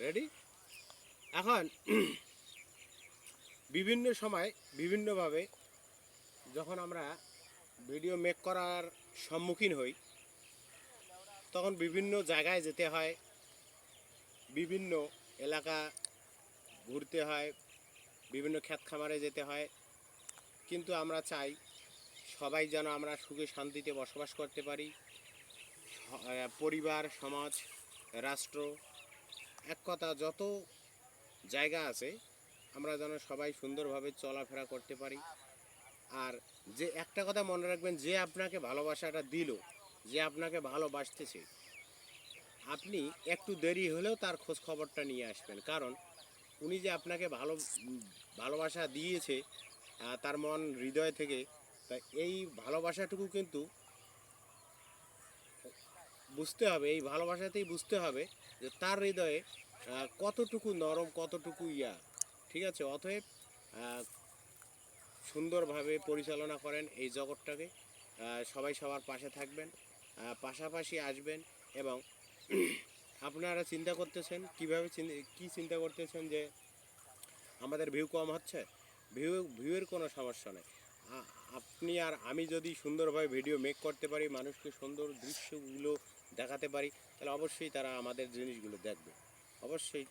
Ready? এখন বিভিন্ন সময় বিভিন্নভাবে যখন আমরা ভিডিও মেক করার সম্মুখীন হই, তখন বিভিন্ন জায়গায় যেতে হয়, বিভিন্ন এলাকা ঘুরতে হয়, বিভিন্ন ক্ষেত খামারে যেতে হয়। কিন্তু আমরা চাই সবাই যেন আমরা সুখে শান্তিতে বসবাস করতে পারি। পরিবার, সমাজ, রাষ্ট্র, এক কথা যত জায়গা আছে আমরা যেন সবাই সুন্দরভাবে চলাফেরা করতে পারি। আর যে একটা কথা মনে রাখবেন, যে আপনাকে ভালোবাসাটা দিল, যে আপনাকে ভালোবাসতেছে, আপনি একটু দেরি হলেও তার খোঁজ খবরটা নিয়ে আসবেন। কারণ উনি যে আপনাকে ভালোবাসা দিয়েছে তার মন হৃদয় থেকে, তাই এই ভালোবাসাটুকু কিন্তু বুঝতে হবে, এই ভালোবাসাতেই বুঝতে হবে যে তার হৃদয়ে কতটুকু নরম, কতটুকু ঠিক আছে? অতএব সুন্দরভাবে পরিচালনা করেন এই জগৎটাকে। সবাই সবার পাশে থাকবেন, পাশাপাশি আসবেন। এবং আপনারা চিন্তা করতেছেন কীভাবে, কী চিন্তা করতেছেন যে আমাদের ভিউ কম হচ্ছে? ভিউয়ের কোনো সমস্যা নেই। আপনি আর আমি যদি সুন্দরভাবে ভিডিও মেক করতে পারি, মানুষকে সুন্দর দৃশ্যগুলো দেখাতে পারি, তাহলে অবশ্যই তারা আমাদের জিনিসগুলো দেখবে, অবশ্যই।